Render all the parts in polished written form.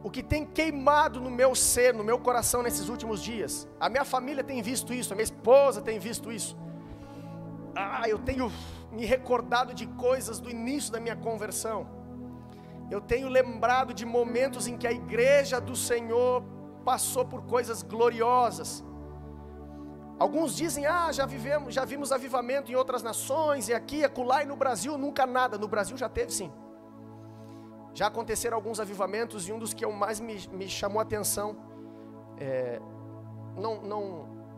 o que tem queimado no meu ser, no meu coração nesses últimos dias. A minha família tem visto isso, a minha esposa tem visto isso. Eu tenho me recordado de coisas do início da minha conversão. Eu tenho lembrado de momentos em que a igreja do Senhor passou por coisas gloriosas. Alguns dizem, já vimos avivamento em outras nações, e aqui, acolá, e no Brasil nunca nada. No Brasil já teve sim. Já aconteceram alguns avivamentos, e um dos que mais me chamou a atenção,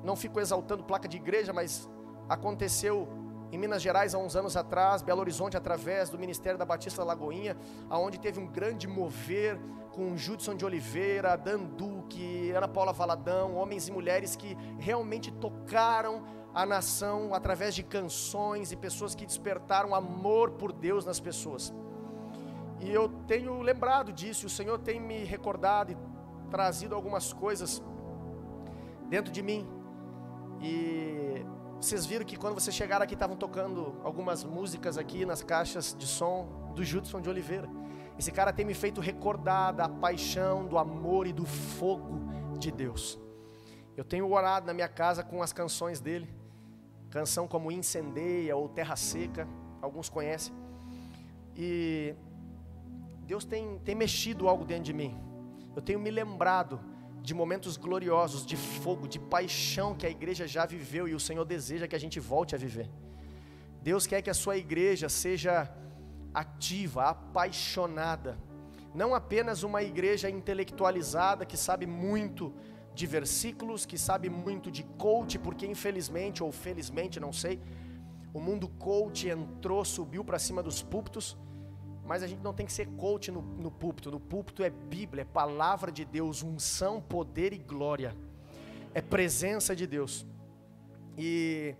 não fico exaltando placa de igreja, mas aconteceu em Minas Gerais há uns anos atrás, Belo Horizonte, através do Ministério da Batista Lagoinha, aonde teve um grande mover com Judson de Oliveira, Dan Duque, Ana Paula Valadão, homens e mulheres que realmente tocaram a nação através de canções e pessoas que despertaram amor por Deus nas pessoas. E eu tenho lembrado disso, o Senhor tem me recordado e trazido algumas coisas dentro de mim. E vocês viram que quando vocês chegaram aqui estavam tocando algumas músicas aqui nas caixas de som do Judson de Oliveira. Esse cara tem me feito recordar da paixão, do amor e do fogo de Deus. Eu tenho orado na minha casa com as canções dele, canção como Incendeia ou Terra Seca, alguns conhecem. E Deus tem mexido algo dentro de mim. Eu tenho me lembrado de momentos gloriosos, de fogo, de paixão que a igreja já viveu e o Senhor deseja que a gente volte a viver. Deus quer que a sua igreja seja ativa, apaixonada, não apenas uma igreja intelectualizada que sabe muito de versículos, que sabe muito de coach, porque infelizmente ou felizmente, não sei, o mundo coach subiu para cima dos púlpitos. Mas a gente não tem que ser coach no púlpito. No púlpito é Bíblia, é palavra de Deus, unção, poder e glória. É presença de Deus. E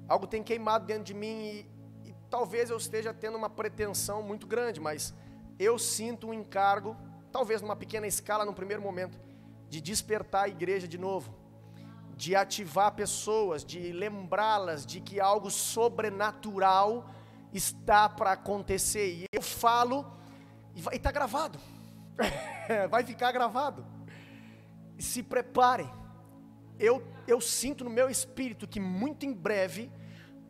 algo tem queimado dentro de mim e talvez eu esteja tendo uma pretensão muito grande, mas eu sinto um encargo, talvez numa pequena escala no primeiro momento, de despertar a igreja de novo, de ativar pessoas, de lembrá-las de que algo sobrenatural está para acontecer. E eu falo e está gravado. Vai ficar gravado. E se preparem. Eu sinto no meu espírito que muito em breve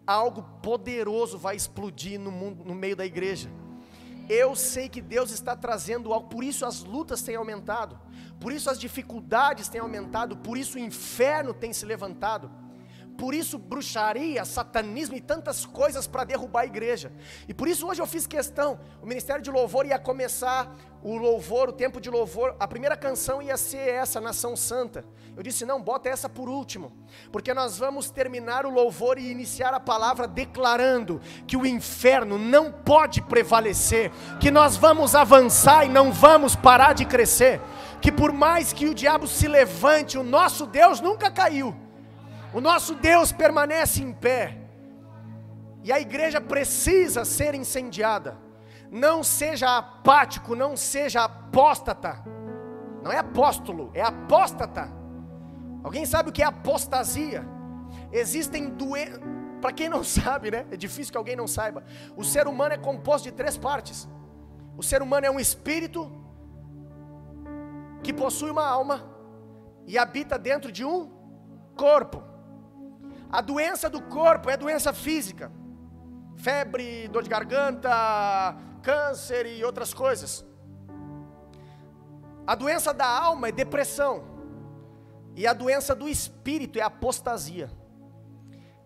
algo poderoso vai explodir no mundo, no meio da igreja. Eu sei que Deus está trazendo algo, por isso as lutas têm aumentado, por isso as dificuldades têm aumentado, por isso o inferno tem se levantado. Por isso bruxaria, satanismo e tantas coisas para derrubar a igreja. E por isso hoje eu fiz questão, o Ministério de Louvor ia começar o louvor, o tempo de louvor, a primeira canção ia ser essa, Nação Santa. Eu disse, não, bota essa por último, porque nós vamos terminar o louvor e iniciar a palavra declarando que o inferno não pode prevalecer, que nós vamos avançar e não vamos parar de crescer, que por mais que o diabo se levante, o nosso Deus nunca caiu. O nosso Deus permanece em pé. E a igreja precisa ser incendiada. Não seja apático, não seja apóstata. Não é apóstolo, é apóstata. Alguém sabe o que é apostasia? Existem doenças. Para quem não sabe, né? É difícil que alguém não saiba. O ser humano é composto de 3 partes. O ser humano é um espírito que possui uma alma e habita dentro de um corpo. A doença do corpo é doença física, febre, dor de garganta, câncer e outras coisas. A doença da alma é depressão, e a doença do espírito é apostasia.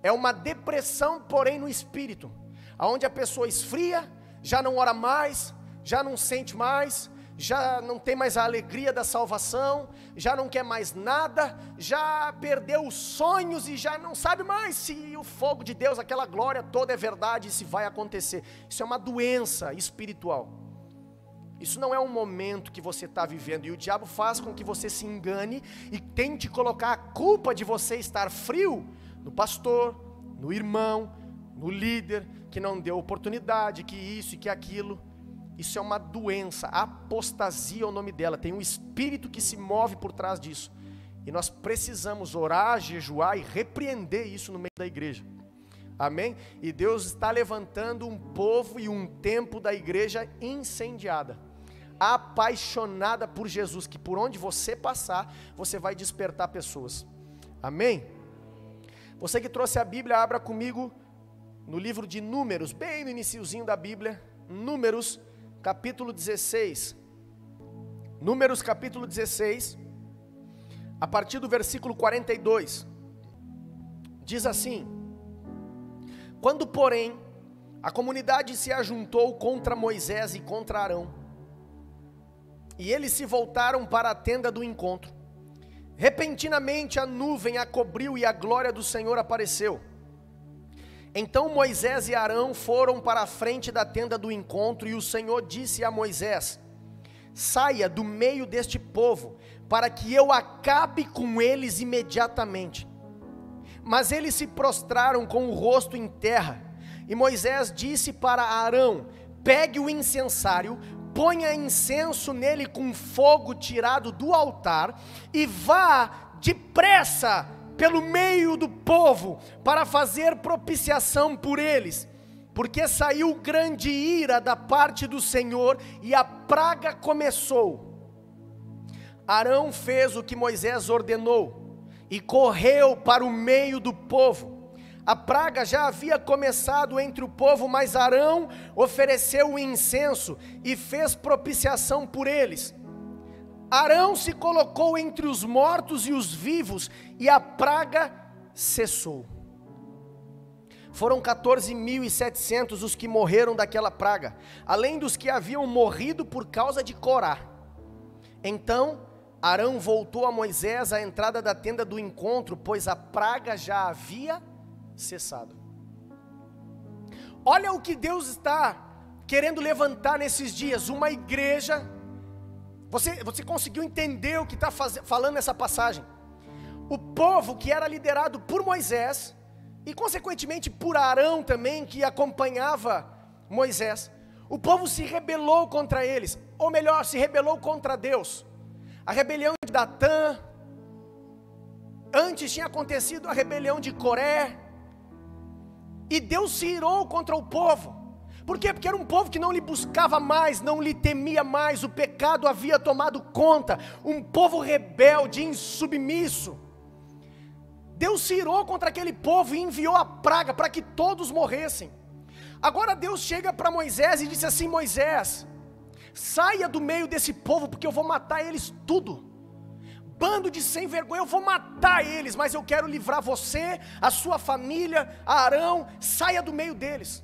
É uma depressão, porém no espírito, onde a pessoa esfria, já não ora mais, já não sente mais, já não tem mais a alegria da salvação, já não quer mais nada, já perdeu os sonhos e já não sabe mais se o fogo de Deus, aquela glória toda é verdade e se vai acontecer. Isso é uma doença espiritual. Isso não é um momento que você está vivendo, e o diabo faz com que você se engane e tente colocar a culpa de você estar frio no pastor, no irmão, no líder, que não deu oportunidade, que isso e que aquilo. Isso é uma doença, apostasia é o nome dela, tem um espírito que se move por trás disso, e nós precisamos orar, jejuar e repreender isso no meio da igreja, amém? E Deus está levantando um povo e um tempo da igreja incendiada. apaixonada por Jesus, que por onde você passar, você vai despertar pessoas. Amém? Você que trouxe a Bíblia, abra comigo no livro de Números, bem no iniciozinho da Bíblia, Números, capítulo 16. Números, capítulo 16, a partir do versículo 42. Diz assim: quando, porém, a comunidade se ajuntou contra Moisés e contra Arão, e eles se voltaram para a tenda do encontro, repentinamente a nuvem a cobriu e a glória do Senhor apareceu. Então Moisés e Arão foram para a frente da tenda do encontro, e o Senhor disse a Moisés: saia do meio deste povo, para que eu acabe com eles imediatamente. Mas eles se prostraram com o rosto em terra, e Moisés disse para Arão: pegue o incensário, ponha incenso nele com fogo tirado do altar, e vá depressa pelo meio do povo, para fazer propiciação por eles, porque saiu grande ira da parte do Senhor, e a praga começou. Arão fez o que Moisés ordenou, e correu para o meio do povo. A praga já havia começado entre o povo, mas Arão ofereceu o incenso e fez propiciação por eles. Arão se colocou entre os mortos e os vivos, e a praga cessou. Foram 14.700 os que morreram daquela praga, além dos que haviam morrido por causa de Corá. Então Arão voltou a Moisés à entrada da tenda do encontro, pois a praga já havia cessado. Olha o que Deus está querendo levantar nesses dias, uma igreja. Você conseguiu entender o que está falando nessa passagem? O povo que era liderado por Moisés, e consequentemente por Arão também, que acompanhava Moisés, o povo se rebelou contra eles, ou melhor, se rebelou contra Deus. A rebelião de Datã, antes tinha acontecido a rebelião de Coré, e Deus se irou contra o povo. Por quê? Porque era um povo que não lhe buscava mais, não lhe temia mais, o pecado havia tomado conta, um povo rebelde, insubmisso. Deus se irou contra aquele povo e enviou a praga para que todos morressem. Agora Deus chega para Moisés e disse assim: Moisés, saia do meio desse povo, porque eu vou matar eles tudo. Bando de sem vergonha, eu vou matar eles, mas eu quero livrar você, a sua família, a Arão, saia do meio deles.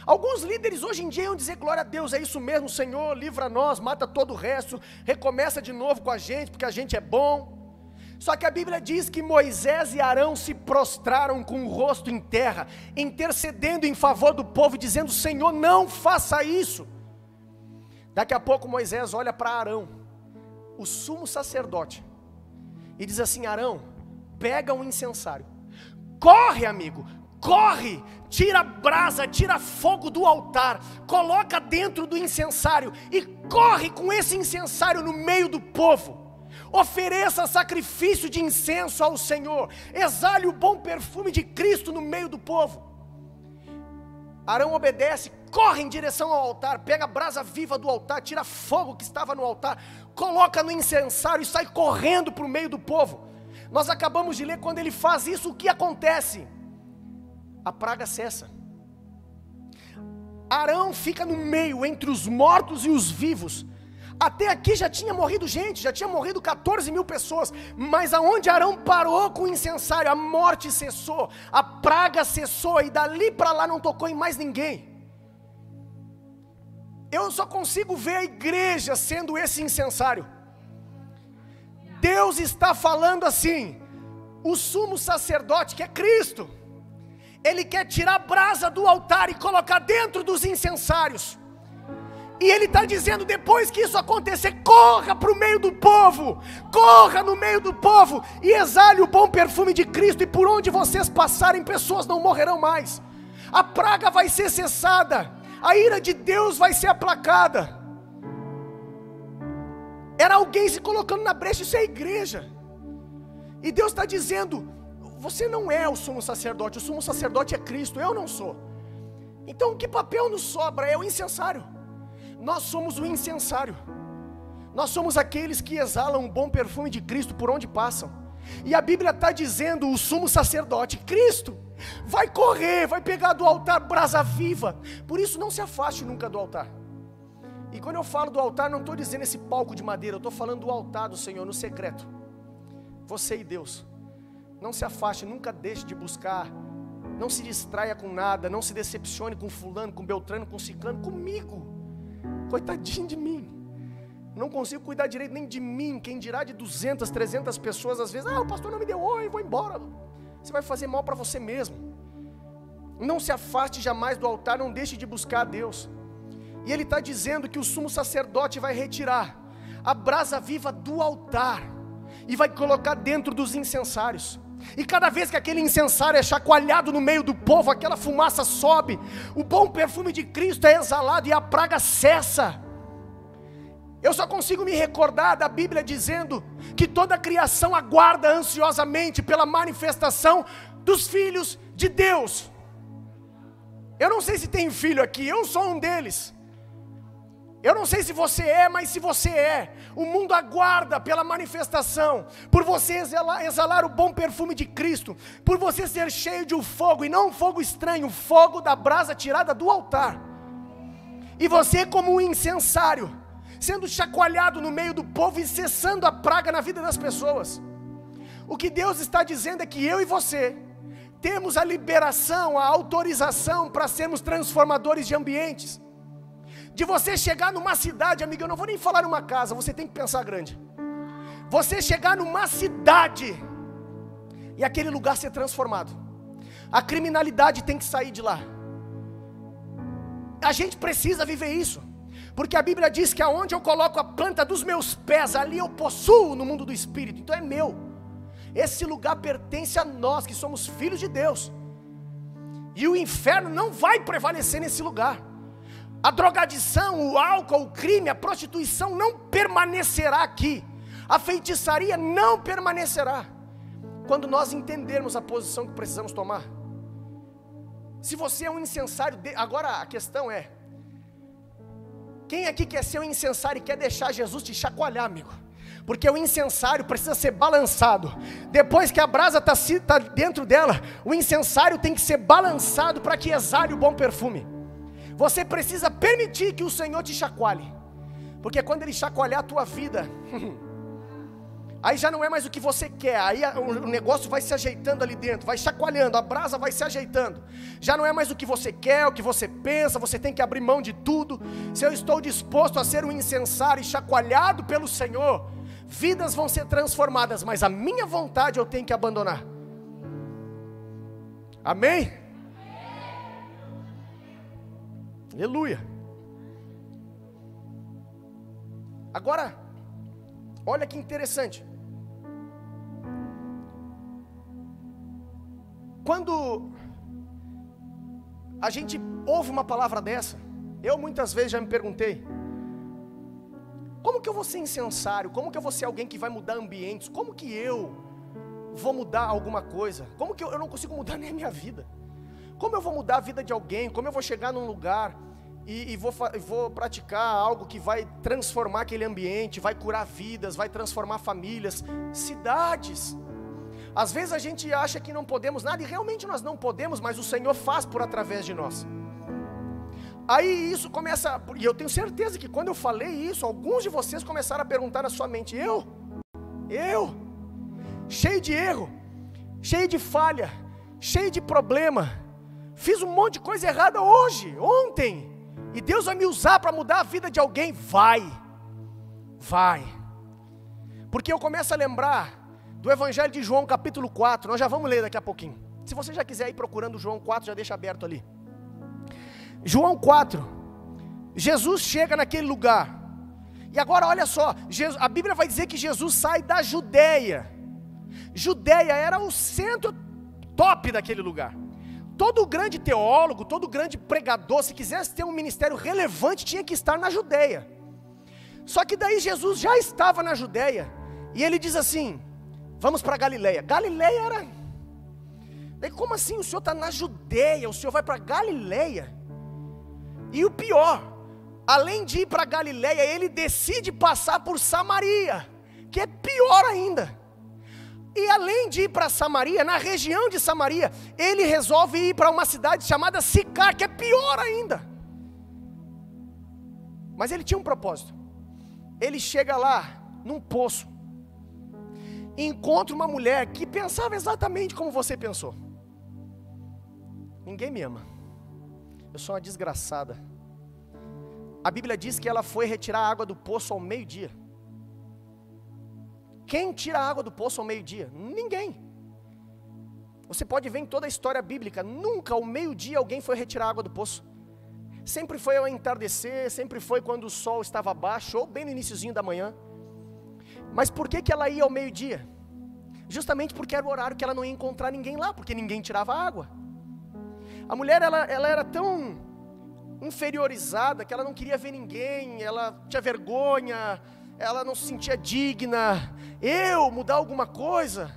Alguns líderes hoje em dia iam dizer: glória a Deus, é isso mesmo, Senhor, livra nós, mata todo o resto, recomeça de novo com a gente, porque a gente é bom. Só que a Bíblia diz que Moisés e Arão se prostraram com o rosto em terra, intercedendo em favor do povo, dizendo: Senhor, não faça isso. Daqui a pouco Moisés olha para Arão, o sumo sacerdote, e diz assim: Arão, pega um incensário, corre, amigo, corre, tira a brasa, tira fogo do altar, coloca dentro do incensário e corre com esse incensário no meio do povo. Ofereça sacrifício de incenso ao Senhor, exale o bom perfume de Cristo no meio do povo. Arão obedece, corre em direção ao altar, pega a brasa viva do altar, tira fogo que estava no altar, coloca no incensário e sai correndo para o meio do povo. Nós acabamos de ler, quando ele faz isso, o que acontece? A praga cessa. Arão fica no meio, entre os mortos e os vivos. Até aqui já tinha morrido gente, já tinha morrido 14.000 pessoas, mas aonde Arão parou com o incensário, a morte cessou, a praga cessou, e dali para lá não tocou em mais ninguém. Eu só consigo ver a igreja sendo esse incensário. Deus está falando assim: o sumo sacerdote, que é Cristo, ele quer tirar a brasa do altar e colocar dentro dos incensários. E ele está dizendo, depois que isso acontecer, corra para o meio do povo, corra no meio do povo, e exale o bom perfume de Cristo, e por onde vocês passarem, pessoas não morrerão mais. A praga vai ser cessada, a ira de Deus vai ser aplacada. Era alguém se colocando na brecha, isso é a igreja. E Deus está dizendo: você não é o sumo sacerdote é Cristo, eu não sou. Então que papel nos sobra? É o incensário. Nós somos o incensário. Nós somos aqueles que exalam um bom perfume de Cristo por onde passam. E a Bíblia está dizendo, o sumo sacerdote, Cristo, vai correr, vai pegar do altar brasa viva. Por isso não se afaste nunca do altar. E quando eu falo do altar, não estou dizendo esse palco de madeira, eu estou falando do altar do Senhor, no secreto. Você e Deus. Não se afaste, nunca deixe de buscar. Não se distraia com nada, não se decepcione com fulano, com beltrano, com ciclano, comigo. Coitadinho de mim. Não consigo cuidar direito nem de mim. Quem dirá de 200, 300 pessoas às vezes. O pastor não me deu oi, vou embora. Você vai fazer mal para você mesmo. Não se afaste jamais do altar, não deixe de buscar a Deus. E ele está dizendo que o sumo sacerdote vai retirar a brasa viva do altar e vai colocar dentro dos incensários. E cada vez que aquele incensário é chacoalhado no meio do povo, aquela fumaça sobe, o bom perfume de Cristo é exalado e a praga cessa. Eu só consigo me recordar da Bíblia dizendo que toda a criação aguarda ansiosamente pela manifestação dos filhos de Deus. Eu não sei se tem filho aqui, eu sou um deles. Eu não sei se você é, mas se você é, o mundo aguarda pela manifestação, por você exalar o bom perfume de Cristo, por você ser cheio de um fogo, e não um fogo estranho, o fogo da brasa tirada do altar. E você como um incensário, sendo chacoalhado no meio do povo e cessando a praga na vida das pessoas. O que Deus está dizendo é que eu e você temos a liberação, a autorização para sermos transformadores de ambientes. De você chegar numa cidade, amigo, eu não vou nem falar numa casa, você tem que pensar grande. Você chegar numa cidade e aquele lugar ser transformado. A criminalidade tem que sair de lá. A gente precisa viver isso. Porque a Bíblia diz que aonde eu coloco a planta dos meus pés, ali eu possuo no mundo do Espírito. Então é meu. Esse lugar pertence a nós, que somos filhos de Deus. E o inferno não vai prevalecer nesse lugar. A drogadição, o álcool, o crime, a prostituição não permanecerá aqui. A feitiçaria não permanecerá. Quando nós entendermos a posição que precisamos tomar. Se você é um incensário, agora a questão é, quem aqui quer ser um incensário e quer deixar Jesus te chacoalhar, amigo? Porque o incensário precisa ser balançado. Depois que a brasa está dentro dela, o incensário tem que ser balançado para que exale o bom perfume. Você precisa permitir que o Senhor te chacoalhe. Porque quando Ele chacoalhar a tua vida, aí já não é mais o que você quer. Aí o negócio vai se ajeitando ali dentro, vai chacoalhando, a brasa vai se ajeitando. Já não é mais o que você quer, o que você pensa, você tem que abrir mão de tudo. Se eu estou disposto a ser um incensário e chacoalhado pelo Senhor, vidas vão ser transformadas, mas a minha vontade eu tenho que abandonar. Amém? Aleluia. Agora, olha que interessante. Quando a gente ouve uma palavra dessa, eu muitas vezes já me perguntei, como que eu vou ser incensário? Como que eu vou ser alguém que vai mudar ambientes? Como que eu vou mudar alguma coisa? Como que eu não consigo mudar nem a minha vida? Como eu vou mudar a vida de alguém? Como eu vou chegar num lugar e vou praticar algo que vai transformar aquele ambiente, vai curar vidas, vai transformar famílias, cidades? Às vezes a gente acha que não podemos nada, e realmente nós não podemos, mas o Senhor faz por através de nós. Aí isso começa, e eu tenho certeza que quando eu falei isso, alguns de vocês começaram a perguntar na sua mente, eu, cheio de erro, cheio de falha, cheio de problema, fiz um monte de coisa errada hoje, ontem, e Deus vai me usar para mudar a vida de alguém? Vai, porque eu começo a lembrar do Evangelho de João capítulo 4, nós já vamos ler daqui a pouquinho. Se você já quiser ir procurando João 4, já deixa aberto ali. João 4, Jesus chega naquele lugar, e agora olha só, a Bíblia vai dizer que Jesus sai da Judeia. Judeia era o centro top daquele lugar. Todo grande teólogo, todo grande pregador, se quisesse ter um ministério relevante, tinha que estar na Judeia. Só que daí Jesus já estava na Judeia, e ele diz assim, vamos para Galileia. Galileia era, daí como assim o Senhor está na Judeia, o Senhor vai para Galileia? E o pior, além de ir para Galileia, ele decide passar por Samaria, que é pior ainda. E além de ir para Samaria, na região de Samaria, ele resolve ir para uma cidade chamada Sicar, que é pior ainda. Mas ele tinha um propósito. Ele chega lá, num poço, e encontra uma mulher que pensava exatamente como você pensou. Ninguém me ama, eu sou uma desgraçada. A Bíblia diz que ela foi retirar a água do poço ao meio-dia. Quem tira a água do poço ao meio-dia? Ninguém. Você pode ver em toda a história bíblica, nunca ao meio-dia alguém foi retirar a água do poço. Sempre foi ao entardecer, sempre foi quando o sol estava baixo, ou bem no iniciozinho da manhã. Mas por que ela ia ao meio-dia? Justamente porque era o horário que ela não ia encontrar ninguém lá, porque ninguém tirava água. A mulher, ela era tão inferiorizada que ela não queria ver ninguém, ela tinha vergonha, ela não se sentia digna. Eu mudar alguma coisa?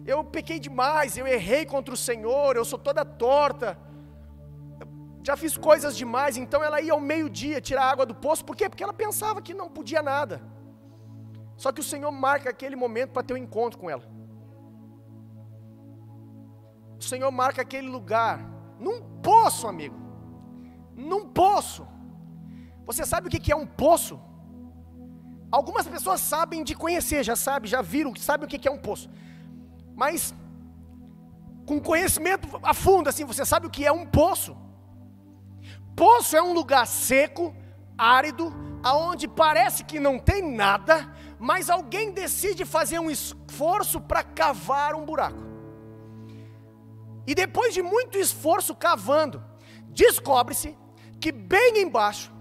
Eu pequei demais, eu errei contra o Senhor, eu sou toda torta, já fiz coisas demais. Então ela ia ao meio-dia tirar água do poço. Por quê? Porque ela pensava que não podia nada. Só que o Senhor marca aquele momento para ter um encontro com ela. O Senhor marca aquele lugar, num poço, amigo. Num poço. Você sabe o que é um poço? Algumas pessoas sabem de conhecer, já sabem, já viram, sabem o que é um poço. Mas, com conhecimento a fundo, assim, você sabe o que é um poço? Poço é um lugar seco, árido, aonde parece que não tem nada, mas alguém decide fazer um esforço para cavar um buraco. E depois de muito esforço cavando, descobre-se que bem embaixo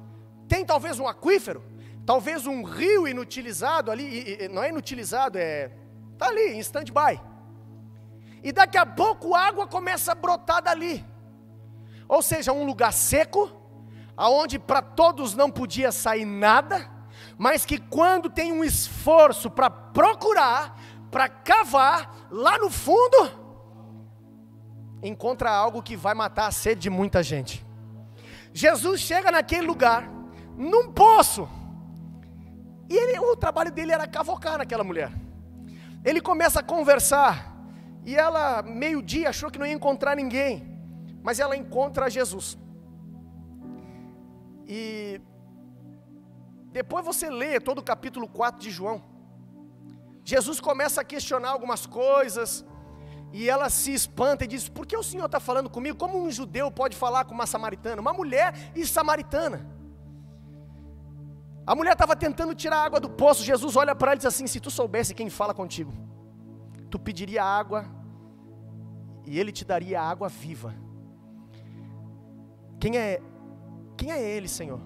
tem talvez um aquífero, talvez um rio inutilizado ali, não é inutilizado, está ali em stand-by. E daqui a pouco a água começa a brotar dali. Ou seja, um lugar seco, aonde para todos não podia sair nada, mas que quando tem um esforço para procurar, para cavar, lá no fundo, encontra algo que vai matar a sede de muita gente. Jesus chega naquele lugar, num poço, e o trabalho dele era cavocar naquela mulher. Ele começa a conversar, e ela, meio-dia, achou que não ia encontrar ninguém, mas ela encontra Jesus. E depois você lê todo o capítulo 4 de João. Jesus começa a questionar algumas coisas, e ela se espanta e diz: por que o Senhor está falando comigo? Como um judeu pode falar com uma samaritana? Uma mulher e samaritana. A mulher estava tentando tirar a água do poço. Jesus olha para ela e diz assim: se tu soubesse quem fala contigo, tu pediria água, e ele te daria água viva. Quem é ele, Senhor,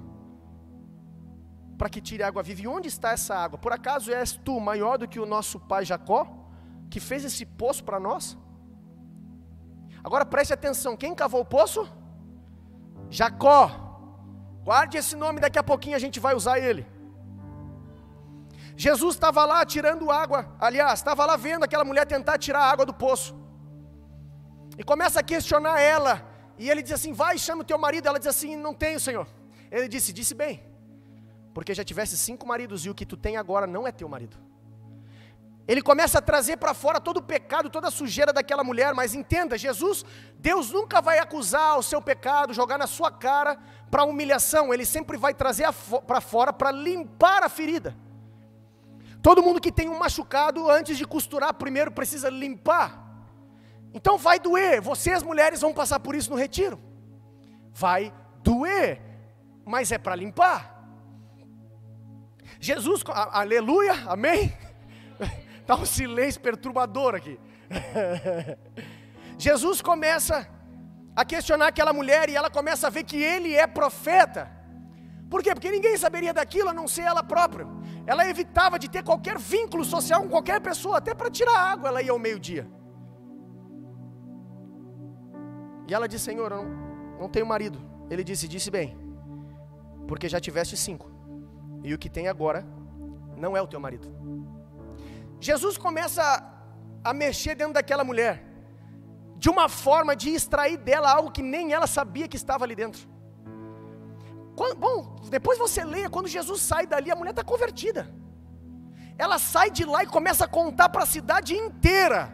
para que tire água viva? E onde está essa água? Por acaso és tu maior do que o nosso pai Jacó, que fez esse poço para nós? Agora preste atenção, quem cavou o poço? Jacó. Guarde esse nome, daqui a pouquinho a gente vai usar ele. Jesus estava lá tirando água, aliás, estava lá vendo aquela mulher tentar tirar a água do poço, e começa a questionar ela, e ele diz assim: vai, chama o teu marido. Ela diz assim: não tenho, Senhor. Ele disse bem, porque já tivesse 5 maridos, e o que tu tem agora não é teu marido. Ele começa a trazer para fora todo o pecado, toda a sujeira daquela mulher. Mas entenda, Deus nunca vai acusar o seu pecado, jogar na sua cara para humilhação. Ele sempre vai trazer para fora para limpar a ferida. Todo mundo que tem um machucado, antes de costurar, primeiro precisa limpar. Então vai doer, vocês mulheres vão passar por isso no retiro. Vai doer, mas é para limpar. Jesus, aleluia, amém? Está um silêncio perturbador aqui. Jesus começa a questionar aquela mulher, e ela começa a ver que ele é profeta. Por quê? Porque ninguém saberia daquilo a não ser ela própria. Ela evitava de ter qualquer vínculo social com qualquer pessoa, até para tirar água ela ia ao meio-dia. E ela disse: Senhor, eu não tenho marido. Ele disse bem, porque já tiveste 5, e o que tem agora não é o teu marido. Jesus começa a mexer dentro daquela mulher, de uma forma de extrair dela algo que nem ela sabia que estava ali dentro. Depois você leia, quando Jesus sai dali, a mulher está convertida. Ela sai de lá e começa a contar para a cidade inteira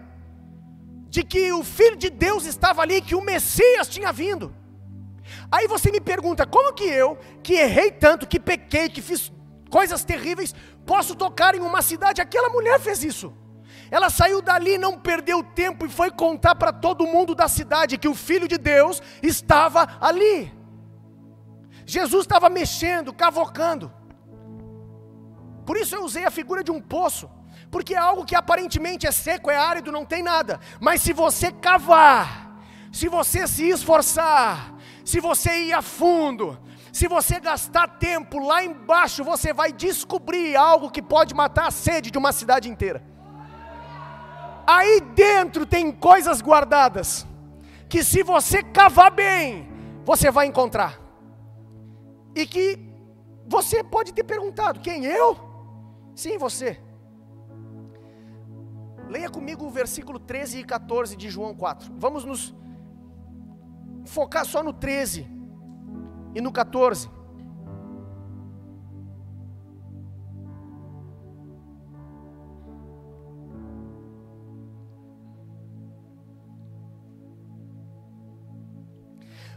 de que o Filho de Deus estava ali, que o Messias tinha vindo. Aí você me pergunta, como que eu, que errei tanto, que pequei, que fiz coisas terríveis, posso tocar em uma cidade? Aquela mulher fez isso. Ela saiu dali, não perdeu tempo e foi contar para todo mundo da cidade que o Filho de Deus estava ali. Jesus estava mexendo, cavocando. Por isso eu usei a figura de um poço, porque é algo que aparentemente é seco, é árido, não tem nada. Mas se você cavar, se você se esforçar, se você ir a fundo, se você gastar tempo lá embaixo, você vai descobrir algo que pode matar a sede de uma cidade inteira. Aí dentro tem coisas guardadas, que se você cavar bem, você vai encontrar. E que você pode ter perguntado, quem, eu? Sim, você. Leia comigo o versículo 13 e 14 de João 4. Vamos nos focar só no 13 e no 14.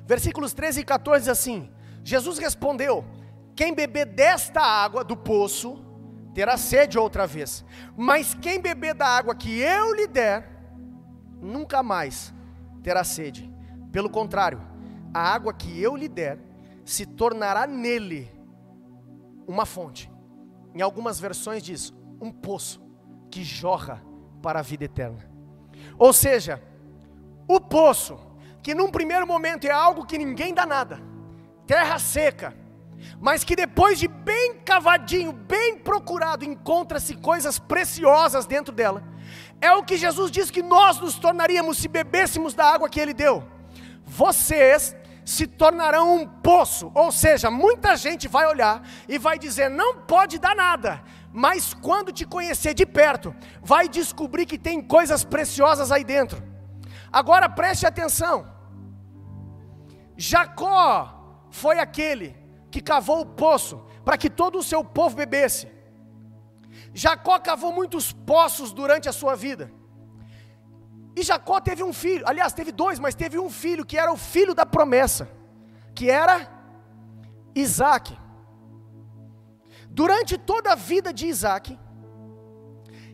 Versículos 13 e 14 diz assim: Jesus respondeu: quem beber desta água do poço terá sede outra vez, mas quem beber da água que eu lhe der, nunca mais terá sede. Pelo contrário, a água que eu lhe der se tornará nele uma fonte. Em algumas versões diz, um poço que jorra para a vida eterna. Ou seja, o poço, que num primeiro momento é algo que ninguém dá nada, terra seca, mas que depois de bem cavadinho, bem procurado, encontra-se coisas preciosas dentro dela. É o que Jesus diz que nós nos tornaríamos se bebêssemos da água que Ele deu. Vocês se tornarão um poço, ou seja, muita gente vai olhar e vai dizer, não pode dar nada, mas quando te conhecer de perto, vai descobrir que tem coisas preciosas aí dentro. Agora preste atenção, Jacó foi aquele que cavou o poço para que todo o seu povo bebesse. Jacó cavou muitos poços durante a sua vida. E Jacó teve um filho, aliás teve dois, mas teve um filho que era o filho da promessa, que era Isaac. Durante toda a vida de Isaac,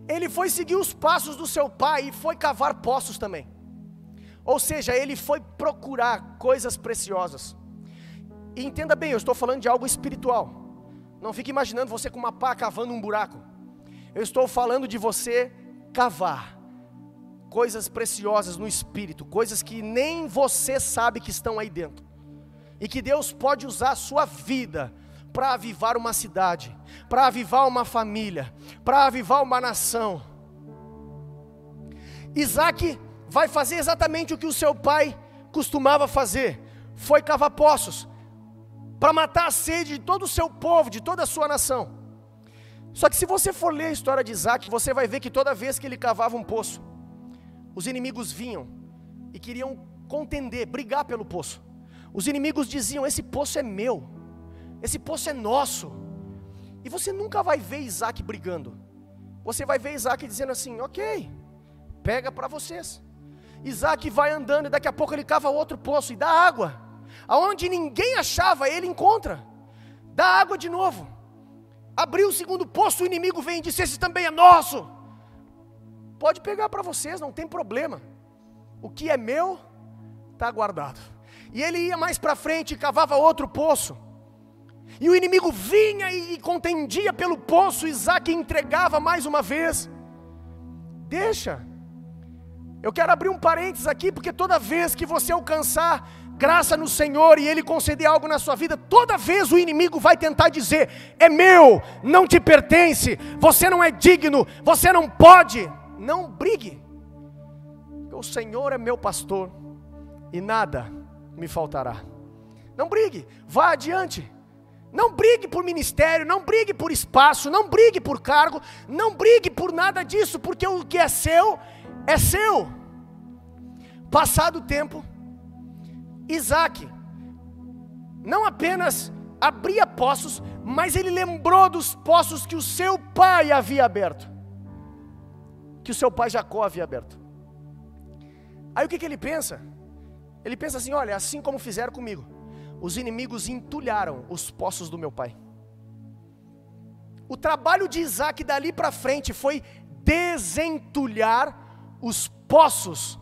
ele foi seguir os passos do seu pai e foi cavar poços também. Ou seja, ele foi procurar coisas preciosas. E entenda bem, eu estou falando de algo espiritual. Não fique imaginando você com uma pá cavando um buraco. Eu estou falando de você cavar coisas preciosas no espírito, coisas que nem você sabe que estão aí dentro. E que Deus pode usar a sua vida para avivar uma cidade, para avivar uma família, para avivar uma nação. Isaac vai fazer exatamente o que o seu pai costumava fazer, foi cavar poços, para matar a sede de todo o seu povo, de toda a sua nação. Só que se você for ler a história de Isaac, você vai ver que toda vez que ele cavava um poço, os inimigos vinham e queriam contender, brigar pelo poço. Os inimigos diziam, esse poço é meu, esse poço é nosso. E você nunca vai ver Isaac brigando. Você vai ver Isaac dizendo assim, ok, pega para vocês. Isaac vai andando e daqui a pouco ele cava outro poço e dá água. Aonde ninguém achava, ele encontra. Dá água de novo. Abriu o segundo poço, o inimigo vem e disse, esse também é nosso. Pode pegar para vocês, não tem problema. O que é meu, está guardado. E ele ia mais para frente e cavava outro poço. E o inimigo vinha e contendia pelo poço, Isaac entregava mais uma vez. Deixa. Eu quero abrir um parênteses aqui, porque toda vez que você alcançar graça no Senhor e Ele conceder algo na sua vida, toda vez o inimigo vai tentar dizer, é meu, não te pertence, você não é digno, você não pode. Não brigue, porque o Senhor é meu pastor e nada me faltará. Não brigue, vá adiante. Não brigue por ministério, não brigue por espaço, não brigue por cargo, não brigue por nada disso, porque o que é seu, é seu. Passado o tempo, Isaac não apenas abria poços, mas ele lembrou dos poços que o seu pai havia aberto, que o seu pai Jacó havia aberto. Aí o que ele pensa? Ele pensa assim: olha, assim como fizeram comigo, os inimigos entulharam os poços do meu pai. O trabalho de Isaac dali para frente foi desentulhar os poços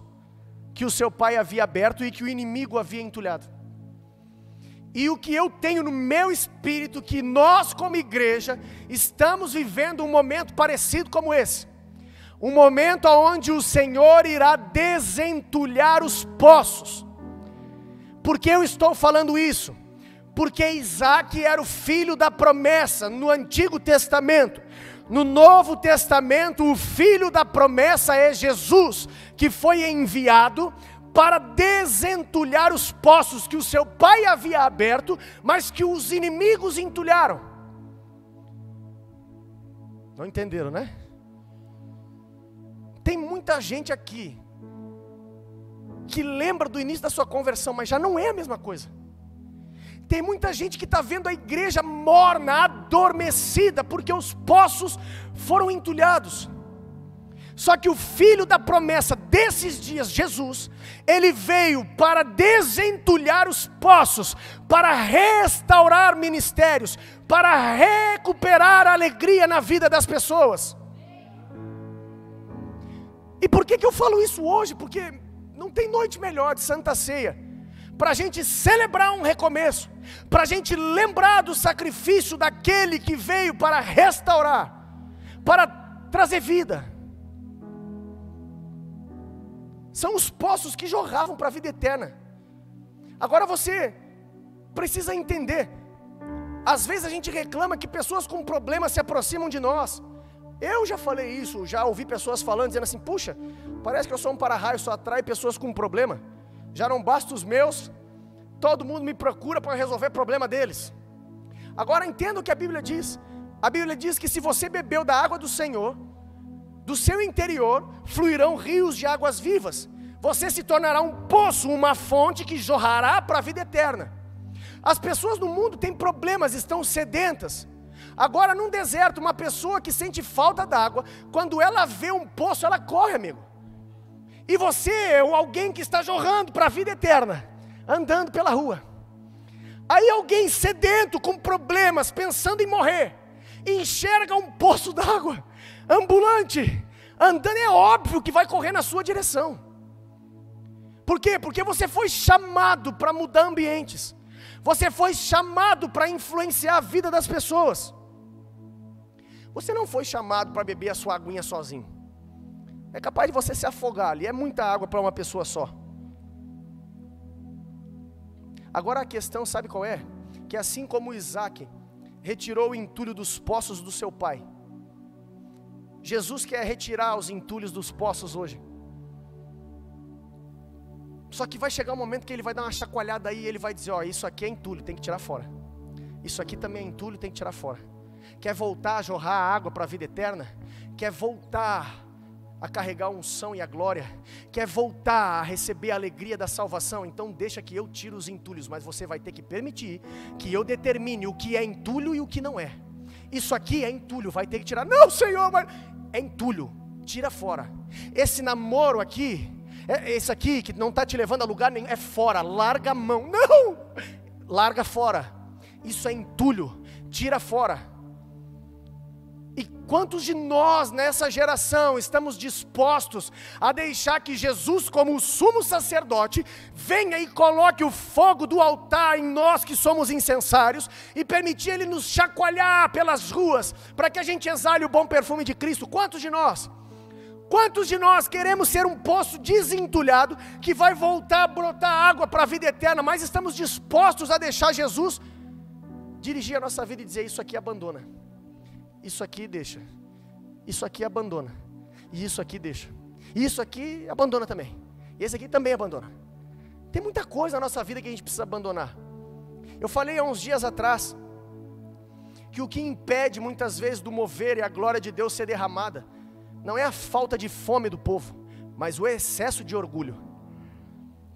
que o seu pai havia aberto e que o inimigo havia entulhado. E o que eu tenho no meu espírito, que nós como igreja estamos vivendo um momento parecido como esse. Um momento onde o Senhor irá desentulhar os poços. Por que eu estou falando isso? Porque Isaac era o filho da promessa no Antigo Testamento. No Novo Testamento, o filho da promessa é Jesus, que foi enviado para desentulhar os poços que o seu pai havia aberto, mas que os inimigos entulharam. Não entenderam, né? Tem muita gente aqui que lembra do início da sua conversão, mas já não é a mesma coisa. Tem muita gente que está vendo a igreja morna, adormecida, porque os poços foram entulhados. Só que o filho da promessa desses dias, Jesus, ele veio para desentulhar os poços, para restaurar ministérios, para recuperar a alegria na vida das pessoas. E por que eu falo isso hoje? Porque não tem noite melhor de Santa Ceia para a gente celebrar um recomeço, para a gente lembrar do sacrifício daquele que veio para restaurar, para trazer vida. São os poços que jorravam para a vida eterna. Agora você precisa entender, às vezes a gente reclama que pessoas com problemas se aproximam de nós. Eu já falei isso, já ouvi pessoas falando, dizendo assim: puxa, parece que eu sou um para-raio, só atrai pessoas com problema. Já não basta os meus, todo mundo me procura para resolver o problema deles. Agora entenda o que a Bíblia diz. A Bíblia diz que se você bebeu da água do Senhor, do seu interior fluirão rios de águas vivas. Você se tornará um poço, uma fonte que jorrará para a vida eterna. As pessoas no mundo têm problemas, estão sedentas. Agora num deserto, uma pessoa que sente falta d'água, quando ela vê um poço, ela corre, amigo. E você, ou alguém que está jorrando para a vida eterna, andando pela rua. Aí alguém sedento, com problemas, pensando em morrer, enxerga um poço d'água, ambulante, andando, é óbvio que vai correr na sua direção. Por quê? Porque você foi chamado para mudar ambientes. Você foi chamado para influenciar a vida das pessoas. Você não foi chamado para beber a sua aguinha sozinho. É capaz de você se afogar ali, é muita água para uma pessoa só. Agora a questão, sabe qual é? Que assim como Isaac retirou o entulho dos poços do seu pai, Jesus quer retirar os entulhos dos poços hoje. Só que vai chegar um momento que ele vai dar uma chacoalhada aí e ele vai dizer: ó, isso aqui é entulho, tem que tirar fora. Isso aqui também é entulho, tem que tirar fora. Quer voltar a jorrar a água para a vida eterna? Quer voltar a carregar a unção e a glória? Quer voltar a receber a alegria da salvação? Então deixa que eu tire os entulhos, mas você vai ter que permitir que eu determine o que é entulho e o que não é. Isso aqui é entulho, vai ter que tirar. Não, Senhor, mas é entulho, tira fora. Esse namoro aqui, esse aqui que não está te levando a lugar nenhum, é fora, larga a mão. Não, larga fora. Isso é entulho, tira fora. E quantos de nós nessa geração estamos dispostos a deixar que Jesus, como o sumo sacerdote, venha e coloque o fogo do altar em nós que somos incensários e permitir Ele nos chacoalhar pelas ruas para que a gente exale o bom perfume de Cristo? Quantos de nós? Quantos de nós queremos ser um poço desentulhado que vai voltar a brotar água para a vida eterna, mas estamos dispostos a deixar Jesus dirigir a nossa vida e dizer: isso aqui abandona, isso aqui deixa, isso aqui abandona, e isso aqui deixa, e isso aqui abandona também, e esse aqui também abandona. Tem muita coisa na nossa vida que a gente precisa abandonar. Eu falei há uns dias atrás que o que impede muitas vezes do mover e a glória de Deus ser derramada não é a falta de fome do povo, mas o excesso de orgulho.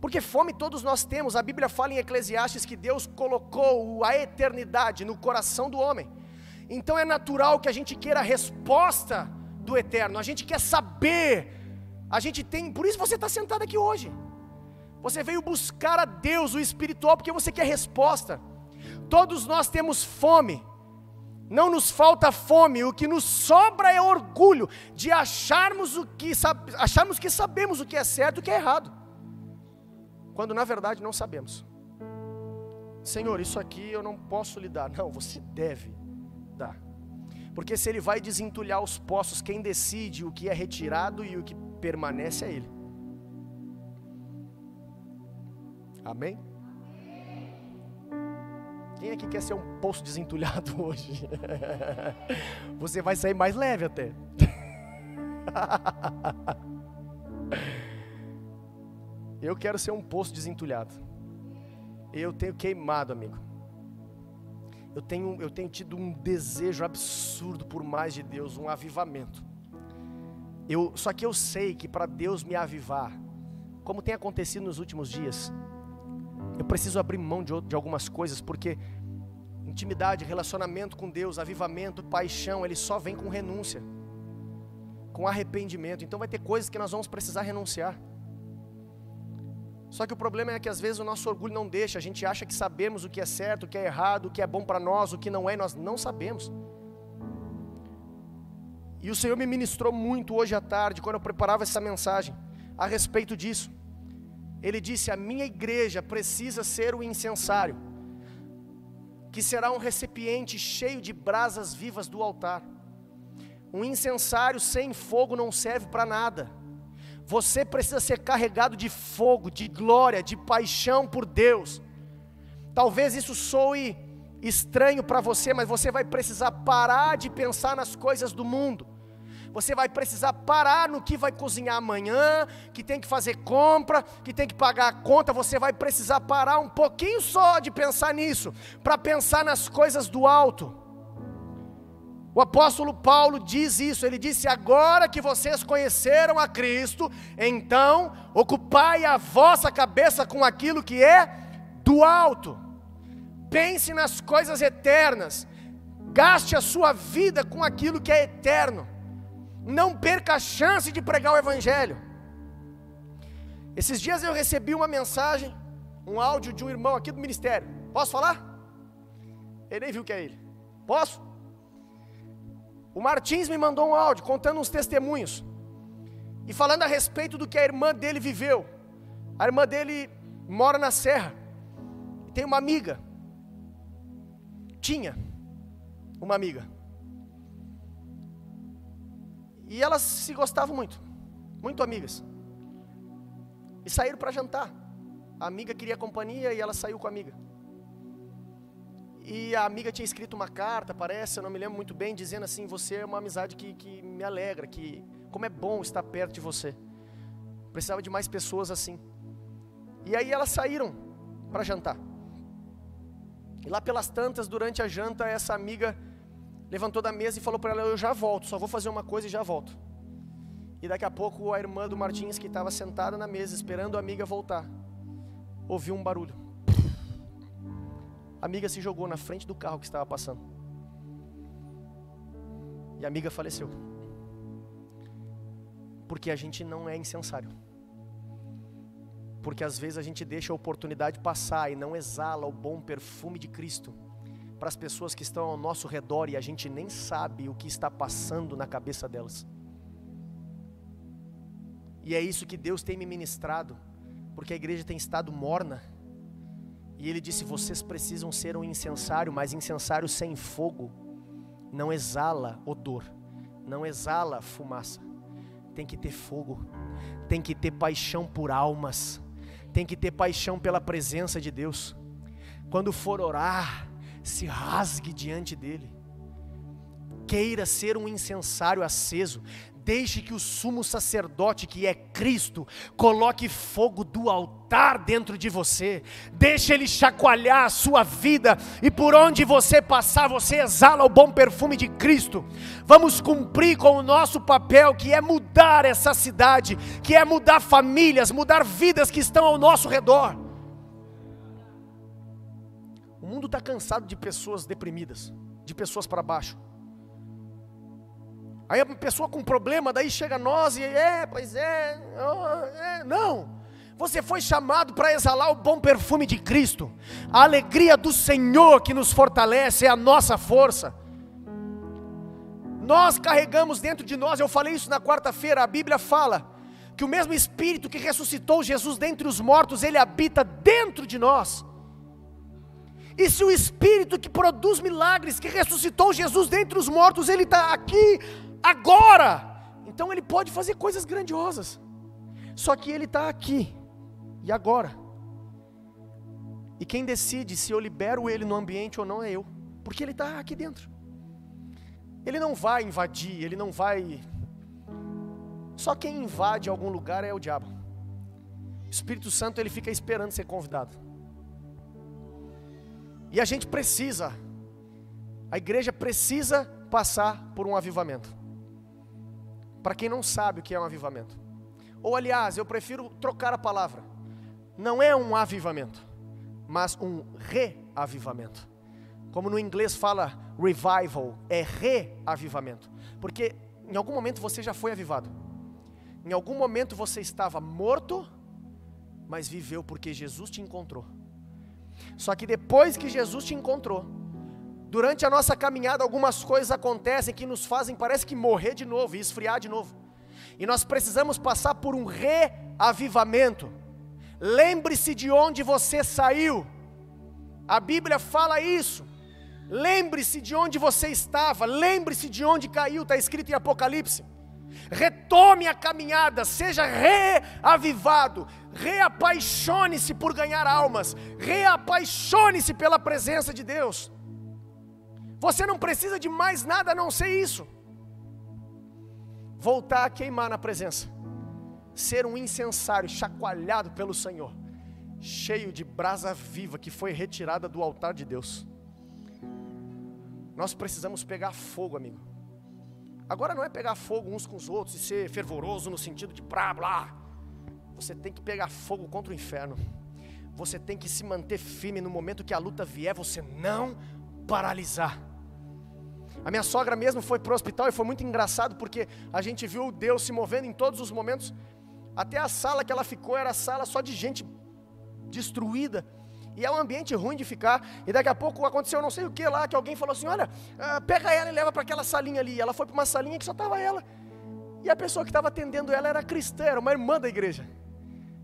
Porque fome todos nós temos. A Bíblia fala em Eclesiastes que Deus colocou a eternidade no coração do homem. Então é natural que a gente queira a resposta do eterno, a gente quer saber, por isso você está sentado aqui hoje. Você veio buscar a Deus, o espiritual, porque você quer resposta. Todos nós temos fome, não nos falta fome, o que nos sobra é orgulho de acharmos que sabemos o que é certo e o que é errado, quando na verdade não sabemos. Senhor, isso aqui eu não posso lhe dar. Não, você deve dar, porque se Ele vai desentulhar os poços, quem decide o que é retirado e o que permanece é Ele. Amém? Quem aqui quer ser um poço desentulhado hoje? Você vai sair mais leve até. Eu quero ser um poço desentulhado. Eu tenho queimado, amigo. Eu tenho tido um desejo absurdo por mais de Deus, um avivamento. Só que eu sei que para Deus me avivar, como tem acontecido nos últimos dias, eu preciso abrir mão de algumas coisas, porque intimidade, relacionamento com Deus, avivamento, paixão, ele só vem com renúncia, com arrependimento. Então vai ter coisas que nós vamos precisar renunciar. Só que o problema é que às vezes o nosso orgulho não deixa, a gente acha que sabemos o que é certo, o que é errado, o que é bom para nós, o que não é, nós não sabemos. E o Senhor me ministrou muito hoje à tarde, quando eu preparava essa mensagem, a respeito disso. Ele disse: a minha igreja precisa ser o incensário, que será um recipiente cheio de brasas vivas do altar. Um incensário sem fogo não serve para nada. Você precisa ser carregado de fogo, de glória, de paixão por Deus. Talvez isso soe estranho para você, mas você vai precisar parar de pensar nas coisas do mundo. Você vai precisar parar no que vai cozinhar amanhã, que tem que fazer compra, que tem que pagar a conta. Você vai precisar parar um pouquinho só de pensar nisso, para pensar nas coisas do alto. O apóstolo Paulo diz isso, ele disse: agora que vocês conheceram a Cristo, então ocupai a vossa cabeça com aquilo que é do alto. Pense nas coisas eternas, gaste a sua vida com aquilo que é eterno. Não perca a chance de pregar o Evangelho. Esses dias eu recebi uma mensagem, um áudio de um irmão aqui do ministério. Posso falar? Ele nem viu que é ele. Posso? O Martins me mandou um áudio contando uns testemunhos e falando a respeito do que a irmã dele viveu. A irmã dele mora na Serra, tem uma amiga. Tinha uma amiga. E elas se gostavam muito, muito amigas. E saíram para jantar. A amiga queria companhia e ela saiu com a amiga. E a amiga tinha escrito uma carta, parece, eu não me lembro muito bem, dizendo assim: você é uma amizade que me alegra, que como é bom estar perto de você. Precisava de mais pessoas assim. E aí elas saíram para jantar. E lá pelas tantas, durante a janta, essa amiga levantou da mesa e falou para ela: eu já volto, só vou fazer uma coisa e já volto. E daqui a pouco a irmã do Martins, que estava sentada na mesa esperando a amiga voltar, ouviu um barulho. A amiga se jogou na frente do carro que estava passando. E a amiga faleceu. Porque a gente não é incensário. Porque às vezes a gente deixa a oportunidade passar e não exala o bom perfume de Cristo para as pessoas que estão ao nosso redor, e a gente nem sabe o que está passando na cabeça delas. E é isso que Deus tem me ministrado, porque a igreja tem estado morna. E Ele disse: vocês precisam ser um incensário, mas incensário sem fogo não exala odor, não exala fumaça. Tem que ter fogo, tem que ter paixão por almas, tem que ter paixão pela presença de Deus. Quando for orar, se rasgue diante dele. Queira ser um incensário aceso. Deixe que o sumo sacerdote, que é Cristo, coloque fogo do altar dentro de você. Deixe ele chacoalhar a sua vida, e por onde você passar, você exala o bom perfume de Cristo. Vamos cumprir com o nosso papel, que é mudar essa cidade, que é mudar famílias, mudar vidas que estão ao nosso redor. O mundo está cansado de pessoas deprimidas, de pessoas para baixo. Aí a pessoa com problema, daí chega a nós e não. Você foi chamado para exalar o bom perfume de Cristo. A alegria do Senhor que nos fortalece é a nossa força. Nós carregamos dentro de nós, eu falei isso na quarta-feira, a Bíblia fala que o mesmo Espírito que ressuscitou Jesus dentre os mortos, ele habita dentro de nós. E se o Espírito que produz milagres, que ressuscitou Jesus dentre os mortos, ele está aqui agora, então ele pode fazer coisas grandiosas. Só que ele está aqui e agora. E quem decide se eu libero ele no ambiente ou não é eu, porque ele está aqui dentro. Ele não vai invadir, ele não vai. Só quem invade algum lugar é o diabo. O Espírito Santo, ele fica esperando ser convidado. E a gente precisa, a igreja precisa passar por um avivamento. Para quem não sabe o que é um avivamento, ou aliás, eu prefiro trocar a palavra, não é um avivamento, mas um reavivamento. Como no inglês fala revival, é reavivamento, porque em algum momento você já foi avivado, em algum momento você estava morto, mas viveu porque Jesus te encontrou. Só que depois que Jesus te encontrou, durante a nossa caminhada, algumas coisas acontecem que nos fazem, parece que morrer de novo e esfriar de novo. E nós precisamos passar por um reavivamento. Lembre-se de onde você saiu. A Bíblia fala isso. Lembre-se de onde você estava. Lembre-se de onde caiu, está escrito em Apocalipse. Retome a caminhada, seja reavivado. Reapaixone-se por ganhar almas. Reapaixone-se pela presença de Deus. Você não precisa de mais nada a não ser isso. Voltar a queimar na presença. Ser um incensário chacoalhado pelo Senhor. Cheio de brasa viva que foi retirada do altar de Deus. Nós precisamos pegar fogo, amigo. Agora não é pegar fogo uns com os outros e ser fervoroso no sentido de blá blá. Você tem que pegar fogo contra o inferno. Você tem que se manter firme no momento que a luta vier, você não paralisar. A minha sogra mesmo foi para o hospital e foi muito engraçado porque a gente viu Deus se movendo em todos os momentos. Até a sala que ela ficou era sala só de gente destruída. E é um ambiente ruim de ficar. E daqui a pouco aconteceu não sei o que lá, que alguém falou assim, olha, pega ela e leva para aquela salinha ali. Ela foi para uma salinha que só estava ela. E a pessoa que estava atendendo ela era cristã, era uma irmã da igreja.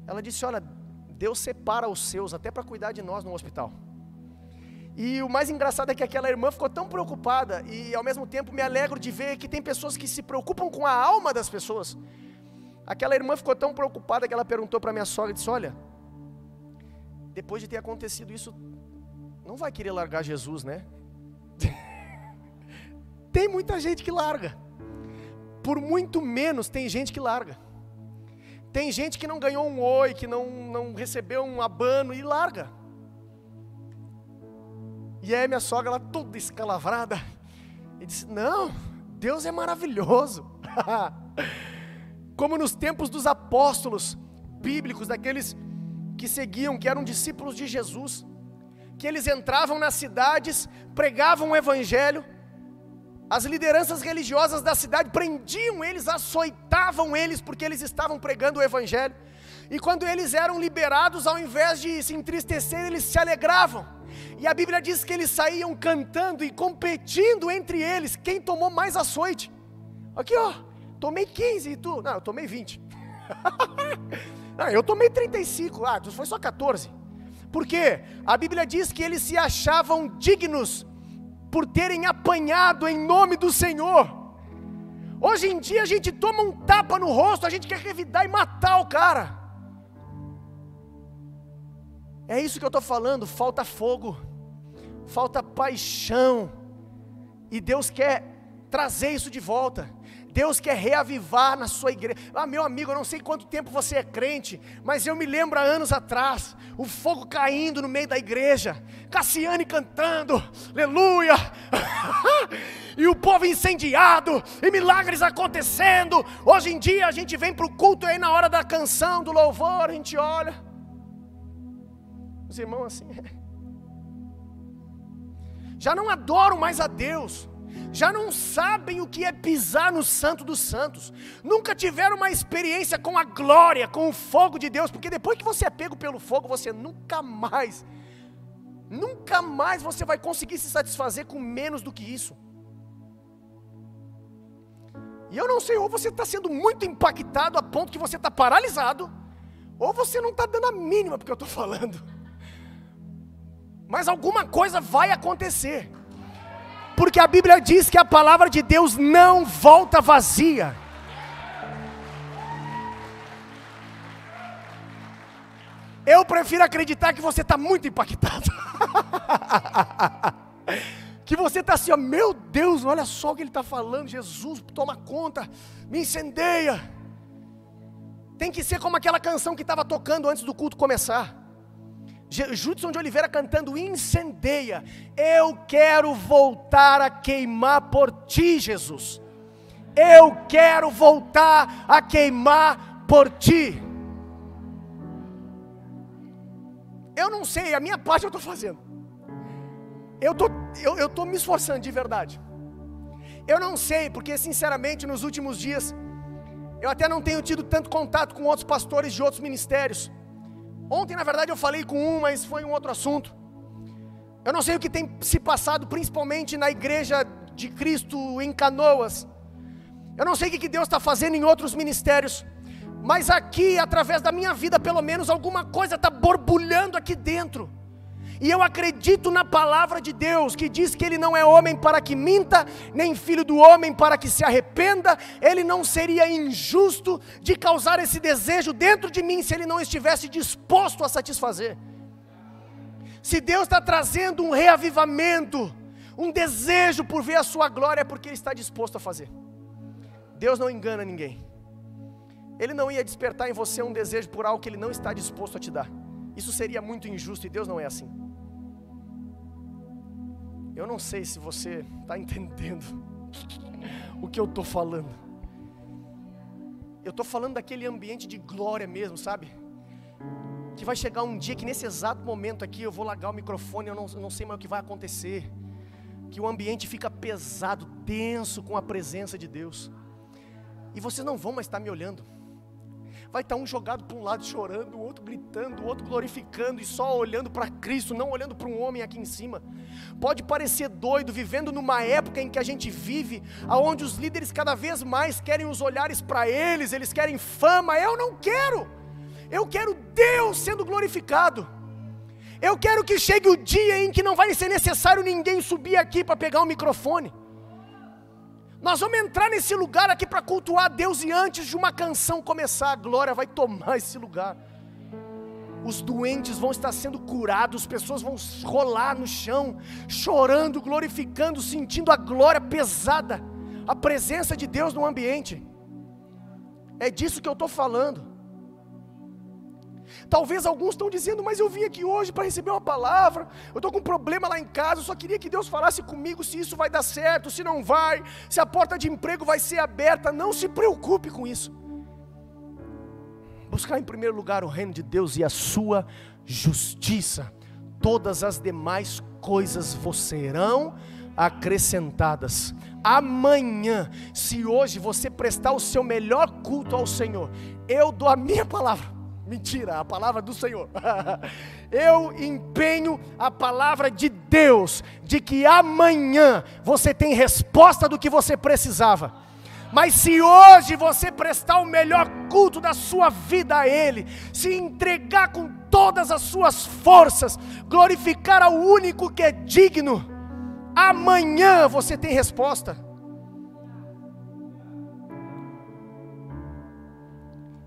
Ela disse, olha, Deus separa os seus até para cuidar de nós no hospital. E o mais engraçado é que aquela irmã ficou tão preocupada, e ao mesmo tempo me alegro de ver que tem pessoas que se preocupam com a alma das pessoas. Aquela irmã ficou tão preocupada que ela perguntou para minha sogra, disse, olha, depois de ter acontecido isso, não vai querer largar Jesus, né? Tem muita gente que larga. Por muito menos tem gente que larga. Tem gente que não ganhou um oi, que não recebeu um abano e larga. E aí minha sogra, ela toda escalavrada, e disse, não, Deus é maravilhoso. Como nos tempos dos apóstolos bíblicos, daqueles que seguiam, que eram discípulos de Jesus, que eles entravam nas cidades, pregavam o evangelho, as lideranças religiosas da cidade prendiam eles, açoitavam eles, porque eles estavam pregando o evangelho, e quando eles eram liberados, ao invés de se entristecer, eles se alegravam. E a Bíblia diz que eles saíam cantando e competindo entre eles, quem tomou mais açoite. Aqui ó, tomei 15 e tu? Não, eu tomei 20. Não, eu tomei 35, tu foi só 14. Por quê? A Bíblia diz que eles se achavam dignos por terem apanhado em nome do Senhor. Hoje em dia a gente toma um tapa no rosto, a gente quer revidar e matar o cara. É isso que eu estou falando, falta fogo, falta paixão, e Deus quer trazer isso de volta. Deus quer reavivar na sua igreja. Meu amigo, eu não sei quanto tempo você é crente, mas eu me lembro há anos atrás, o fogo caindo no meio da igreja, Cassiane cantando, aleluia, e o povo incendiado, e milagres acontecendo. Hoje em dia a gente vem para o culto, e aí na hora da canção, do louvor, a gente olha, os irmãos assim, já não adoram mais a Deus, já não sabem o que é pisar no Santo dos Santos, nunca tiveram uma experiência com a glória, com o fogo de Deus, porque depois que você é pego pelo fogo, você nunca mais você vai conseguir se satisfazer com menos do que isso. E eu não sei, ou você está sendo muito impactado a ponto que você está paralisado, ou você não está dando a mínima porque eu estou falando, mas alguma coisa vai acontecer, porque a Bíblia diz que a palavra de Deus não volta vazia. Eu prefiro acreditar que você está muito impactado, que você está assim, ó, meu Deus, olha só o que ele está falando, Jesus, toma conta, me incendeia. Tem que ser como aquela canção que estava tocando antes do culto começar, Judson de Oliveira cantando, incendeia, eu quero voltar a queimar por ti, Jesus, eu quero voltar a queimar por ti. Eu não sei, a minha parte eu estou fazendo, eu estou me esforçando de verdade. Eu não sei, porque sinceramente nos últimos dias, eu até não tenho tido tanto contato com outros pastores de outros ministérios. Ontem na verdade eu falei com um, mas foi um outro assunto. Eu não sei o que tem se passado principalmente na igreja de Cristo em Canoas. Eu não sei o que Deus está fazendo em outros ministérios, mas aqui, através da minha vida, pelo menos alguma coisa está borbulhando aqui dentro. E eu acredito na palavra de Deus, que diz que Ele não é homem para que minta, nem filho do homem para que se arrependa. Ele não seria injusto de causar esse desejo dentro de mim, se Ele não estivesse disposto a satisfazer. Se Deus está trazendo um reavivamento, um desejo por ver a sua glória, é porque Ele está disposto a fazer. Deus não engana ninguém. Ele não ia despertar em você um desejo por algo que Ele não está disposto a te dar. Isso seria muito injusto, e Deus não é assim. Eu não sei se você está entendendo o que eu estou falando. Eu estou falando daquele ambiente de glória mesmo, sabe? Que vai chegar um dia que nesse exato momento aqui eu vou largar o microfone, eu não sei mais o que vai acontecer. Que o ambiente fica pesado, denso com a presença de Deus. E vocês não vão mais estar me olhando. Vai estar um jogado para um lado chorando, o outro gritando, o outro glorificando e só olhando para Cristo, não olhando para um homem aqui em cima. Pode parecer doido, vivendo numa época em que a gente vive, onde os líderes cada vez mais querem os olhares para eles querem fama. Eu não quero, eu quero Deus sendo glorificado. Eu quero que chegue o dia em que não vai ser necessário ninguém subir aqui para pegar o microfone. Nós vamos entrar nesse lugar aqui para cultuar a Deus, e antes de uma canção começar, a glória vai tomar esse lugar. Os doentes vão estar sendo curados, pessoas vão rolar no chão, chorando, glorificando, sentindo a glória pesada, a presença de Deus no ambiente. É disso que eu estou falando. Talvez alguns estão dizendo, mas eu vim aqui hoje para receber uma palavra, eu estou com um problema lá em casa, eu só queria que Deus falasse comigo se isso vai dar certo, se não vai, se a porta de emprego vai ser aberta. Não se preocupe com isso. Buscar em primeiro lugar o reino de Deus e a sua justiça, todas as demais coisas vos serão acrescentadas. Amanhã, se hoje você prestar o seu melhor culto ao Senhor, eu dou a minha palavra. Mentira, a palavra do Senhor. Eu empenho a palavra de Deus, de que amanhã você tem resposta do que você precisava. Mas se hoje você prestar o melhor culto da sua vida a Ele, se entregar com todas as suas forças, glorificar ao único que é digno, amanhã você tem resposta.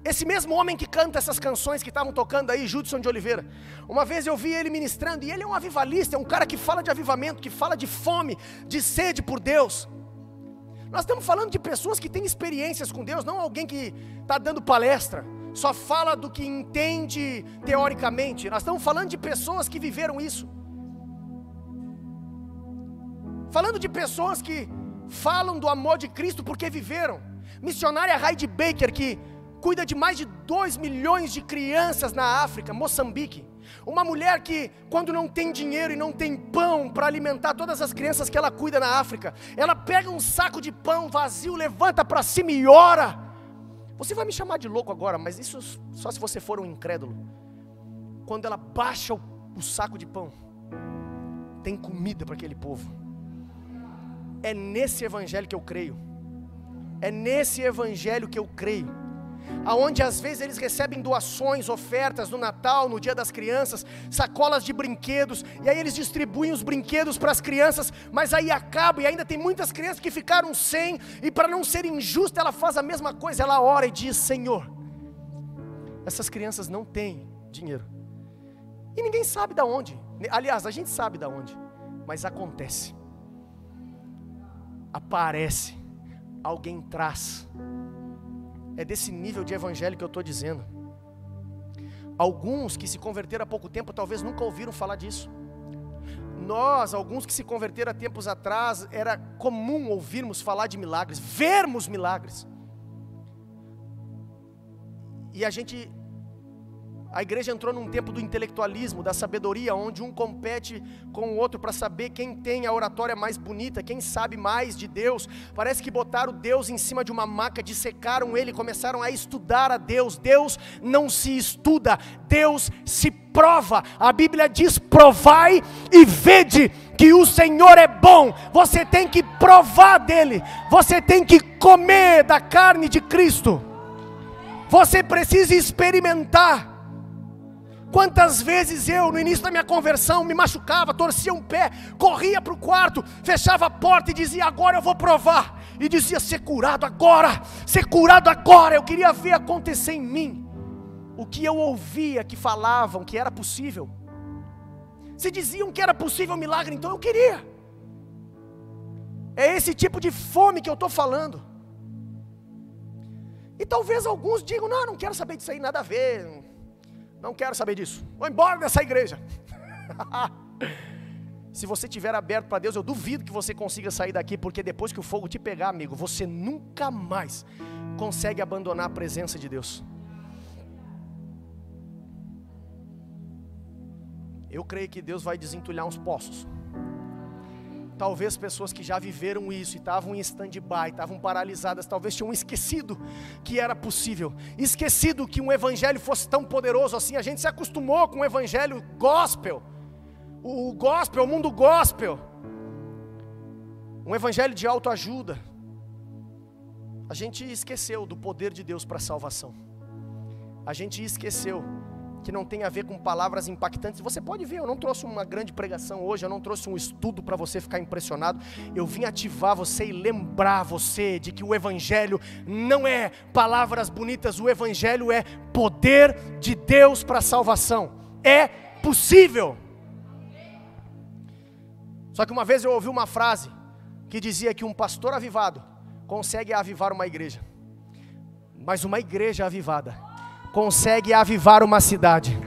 Esse mesmo homem que canta essas canções que estavam tocando aí, Judson de Oliveira, uma vez eu vi ele ministrando, e ele é um avivalista, é um cara que fala de avivamento, que fala de fome, de sede por Deus. Nós estamos falando de pessoas que têm experiências com Deus, não alguém que está dando palestra, só fala do que entende teoricamente. Nós estamos falando de pessoas que viveram isso. Falando de pessoas que falam do amor de Cristo porque viveram. Missionária Heidi Baker, que cuida de mais de 2 milhões de crianças na África, Moçambique. Uma mulher que, quando não tem dinheiro e não tem pão para alimentar todas as crianças que ela cuida na África, ela pega um saco de pão vazio, levanta para cima e ora. Você vai me chamar de louco agora, mas isso só se você for um incrédulo. Quando ela baixa o saco de pão, tem comida para aquele povo. É nesse evangelho que eu creio. É nesse evangelho que eu creio. Aonde às vezes eles recebem doações, ofertas no Natal, no Dia das Crianças, sacolas de brinquedos, e aí eles distribuem os brinquedos para as crianças, mas aí acaba, e ainda tem muitas crianças que ficaram sem, e para não ser injusta, ela faz a mesma coisa, ela ora e diz: Senhor, essas crianças não têm dinheiro, e ninguém sabe de onde, aliás, a gente sabe de onde, mas acontece, aparece, alguém traz. É desse nível de evangelho que eu estou dizendo. Alguns que se converteram há pouco tempo talvez nunca ouviram falar disso. Nós, alguns que se converteram há tempos atrás, era comum ouvirmos falar de milagres, vermos milagres. E a igreja entrou num tempo do intelectualismo, da sabedoria, onde um compete com o outro para saber quem tem a oratória mais bonita, quem sabe mais de Deus. Parece que botaram Deus em cima de uma maca, dissecaram ele, começaram a estudar a Deus. Deus não se estuda, Deus se prova. A Bíblia diz: provai e vede que o Senhor é bom. Você tem que provar dele, você tem que comer da carne de Cristo, você precisa experimentar. Quantas vezes eu, no início da minha conversão, me machucava, torcia um pé, corria para o quarto, fechava a porta e dizia: agora eu vou provar. E dizia: ser curado agora, ser curado agora. Eu queria ver acontecer em mim o que eu ouvia que falavam que era possível. Se diziam que era possível milagre, então eu queria. É esse tipo de fome que eu estou falando. E talvez alguns digam: não quero saber disso aí, nada a ver. Não quero saber disso, vou embora dessa igreja. Se você estiver aberto para Deus, eu duvido que você consiga sair daqui, porque depois que o fogo te pegar, amigo, você nunca mais consegue abandonar a presença de Deus. Eu creio que Deus vai desentulhar uns poços. Talvez pessoas que já viveram isso e estavam em stand-by, estavam paralisadas, talvez tinham esquecido que era possível, esquecido que um evangelho fosse tão poderoso assim. A gente se acostumou com o evangelho gospel, o gospel, o mundo gospel, um evangelho de autoajuda. A gente esqueceu do poder de Deus para a salvação. A gente esqueceu que não tem a ver com palavras impactantes. Você pode ver, eu não trouxe uma grande pregação hoje, eu não trouxe um estudo para você ficar impressionado. Eu vim ativar você e lembrar você de que o evangelho não é palavras bonitas, o evangelho é poder de Deus para a salvação. É possível. Só que uma vez eu ouvi uma frase que dizia que um pastor avivado consegue avivar uma igreja, mas uma igreja avivada consegue avivar uma cidade.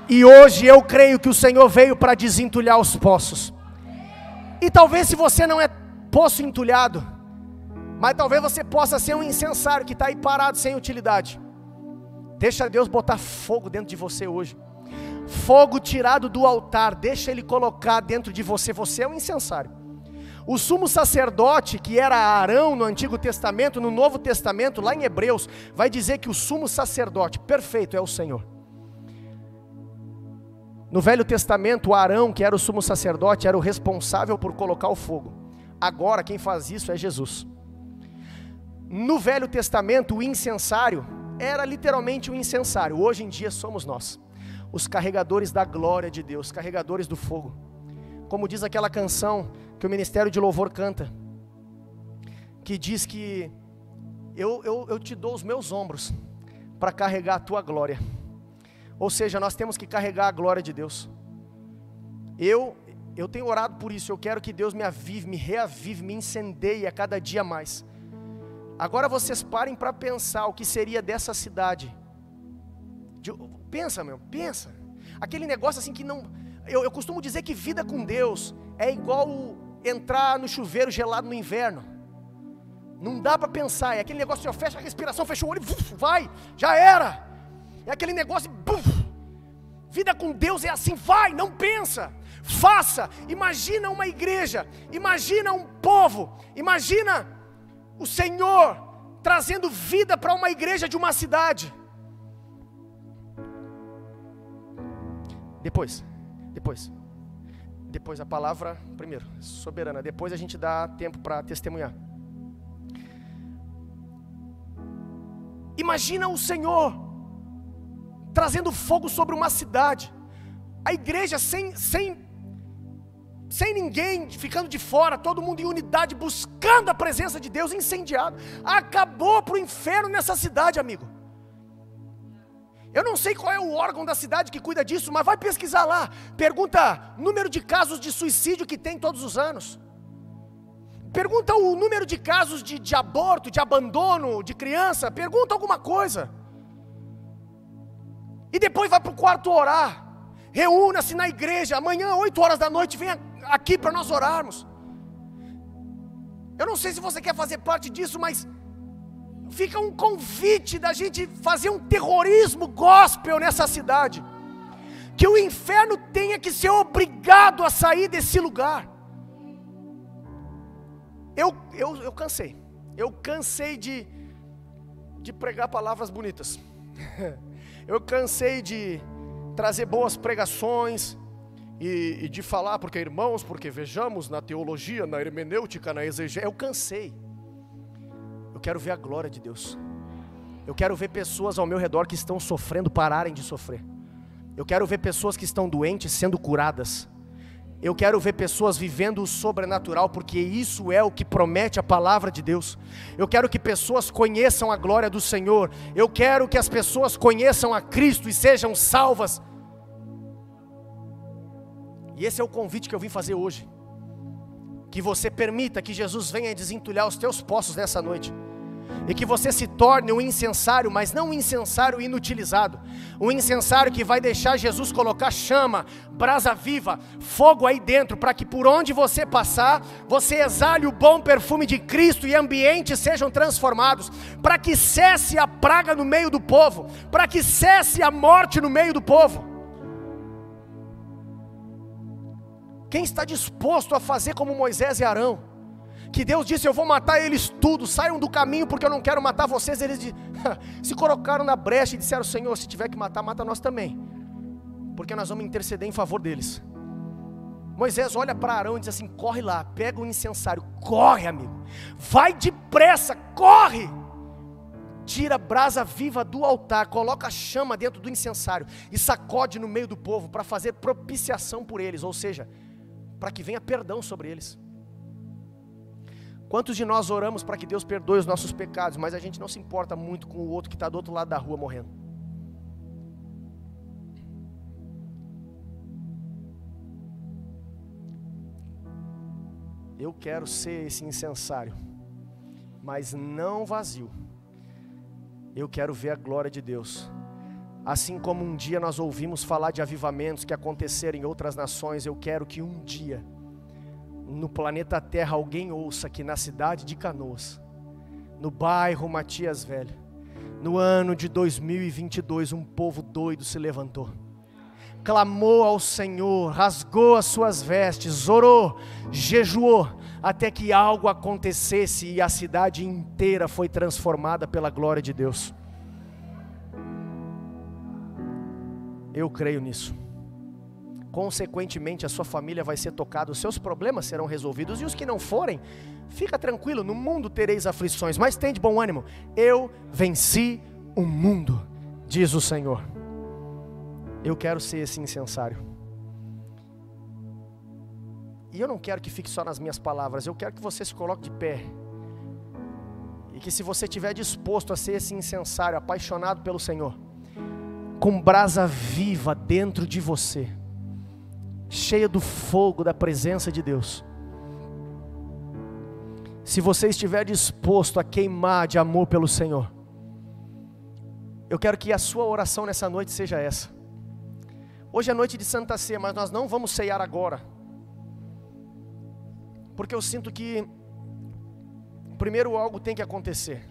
E hoje eu creio que o Senhor veio para desentulhar os poços. E talvez, se você não é poço entulhado, mas talvez você possa ser um incensário que está aí parado sem utilidade. Deixa Deus botar fogo dentro de você hoje. Fogo tirado do altar, deixa Ele colocar dentro de você. Você é um incensário. O sumo sacerdote, que era Arão no Antigo Testamento, no Novo Testamento, lá em Hebreus, vai dizer que o sumo sacerdote perfeito é o Senhor. No Velho Testamento, Arão, que era o sumo sacerdote, era o responsável por colocar o fogo. Agora quem faz isso é Jesus. No Velho Testamento, o incensário era literalmente um incensário. Hoje em dia somos nós, os carregadores da glória de Deus, carregadores do fogo. Como diz aquela canção que o Ministério de Louvor canta, que diz que eu te dou os meus ombros para carregar a tua glória. Ou seja, nós temos que carregar a glória de Deus. Eu tenho orado por isso, eu quero que Deus me avive, me reavive, me incendeie a cada dia mais. Agora vocês parem para pensar o que seria dessa cidade. Pensa, pensa. Aquele negócio assim que não... Eu costumo dizer que vida com Deus é igual entrar no chuveiro gelado no inverno. Não dá para pensar, é aquele negócio que fecha a respiração, fecha o olho, vai, já era. É aquele negócio, vida com Deus é assim, vai, não pensa, faça. Imagina uma igreja, imagina um povo, imagina o Senhor trazendo vida para uma igreja de uma cidade. Depois a palavra, primeiro, soberana, depois a gente dá tempo para testemunhar. Imagina o Senhor trazendo fogo sobre uma cidade, a igreja sem ninguém ficando de fora, todo mundo em unidade, buscando a presença de Deus, incendiado. Acabou para o inferno nessa cidade, amigo. Eu não sei qual é o órgão da cidade que cuida disso, mas vai pesquisar lá, pergunta número de casos de suicídio que tem todos os anos, pergunta o número de casos de aborto, de abandono de criança, pergunta alguma coisa, e depois vai para o quarto orar, reúna-se na igreja, amanhã 8 horas da noite, venha aqui para nós orarmos. Eu não sei se você quer fazer parte disso, mas fica um convite da gente fazer um terrorismo gospel nessa cidade, que o inferno tenha que ser obrigado a sair desse lugar. Eu cansei de pregar palavras bonitas, eu cansei de trazer boas pregações, e de falar, porque irmãos, porque vejamos na teologia, na hermenêutica, na exegese, eu cansei. Eu quero ver a glória de Deus. Eu quero ver pessoas ao meu redor que estão sofrendo pararem de sofrer. Eu quero ver pessoas que estão doentes sendo curadas. Eu quero ver pessoas vivendo o sobrenatural, porque isso é o que promete a palavra de Deus. Eu quero que pessoas conheçam a glória do Senhor. Eu quero que as pessoas conheçam a Cristo e sejam salvas. E esse é o convite que eu vim fazer hoje. Que você permita que Jesus venha desentulhar os teus poços nessa noite. E que você se torne um incensário, mas não um incensário inutilizado. Um incensário que vai deixar Jesus colocar chama, brasa viva, fogo aí dentro, para que por onde você passar, você exale o bom perfume de Cristo e ambientes sejam transformados. Para que cesse a praga no meio do povo, para que cesse a morte no meio do povo. Quem está disposto a fazer como Moisés e Arão? Que Deus disse, eu vou matar eles tudo, saiam do caminho porque eu não quero matar vocês. Eles se colocaram na brecha e disseram, Senhor, se tiver que matar, mata nós também, porque nós vamos interceder em favor deles. Moisés olha para Arão e diz assim, corre lá, pega o incensário, corre amigo, vai depressa, corre, tira a brasa viva do altar, coloca a chama dentro do incensário e sacode no meio do povo, para fazer propiciação por eles, ou seja, para que venha perdão sobre eles. Quantos de nós oramos para que Deus perdoe os nossos pecados, mas a gente não se importa muito com o outro que está do outro lado da rua morrendo? Eu quero ser esse incensário, mas não vazio. Eu quero ver a glória de Deus. Assim como um dia nós ouvimos falar de avivamentos que aconteceram em outras nações, eu quero que um dia no planeta Terra alguém ouça que na cidade de Canoas, no bairro Matias Velho, no ano de 2022, um povo doido se levantou, clamou ao Senhor, rasgou as suas vestes, orou, jejuou, até que algo acontecesse e a cidade inteira foi transformada pela glória de Deus. Eu creio nisso. Consequentemente, a sua família vai ser tocada, os seus problemas serão resolvidos, e os que não forem, fica tranquilo, no mundo tereis aflições, mas tem de bom ânimo, eu venci o mundo, diz o Senhor. Eu quero ser esse incensário, e eu não quero que fique só nas minhas palavras, eu quero que você se coloque de pé, e que se você estiver disposto a ser esse incensário, apaixonado pelo Senhor, com brasa viva dentro de você, cheia do fogo da presença de Deus. Se você estiver disposto a queimar de amor pelo Senhor, eu quero que a sua oração nessa noite seja essa. Hoje é noite de Santa Ceia, mas nós não vamos ceiar agora, porque eu sinto que primeiro algo tem que acontecer.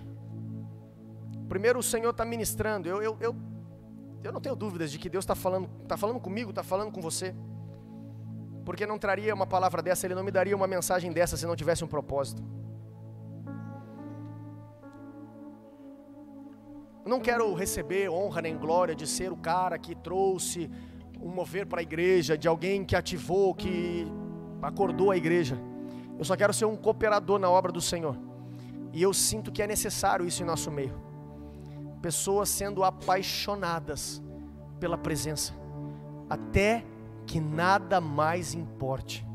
Primeiro o Senhor está ministrando. Eu não tenho dúvidas de que Deus está falando comigo, está falando com você. Porque não traria uma palavra dessa, Ele não me daria uma mensagem dessa se não tivesse um propósito. Eu não quero receber honra nem glória de ser o cara que trouxe um mover para a igreja, de alguém que ativou, que acordou a igreja. Eu só quero ser um cooperador na obra do Senhor. E eu sinto que é necessário isso em nosso meio. Pessoas sendo apaixonadas pela presença, até que nada mais importe.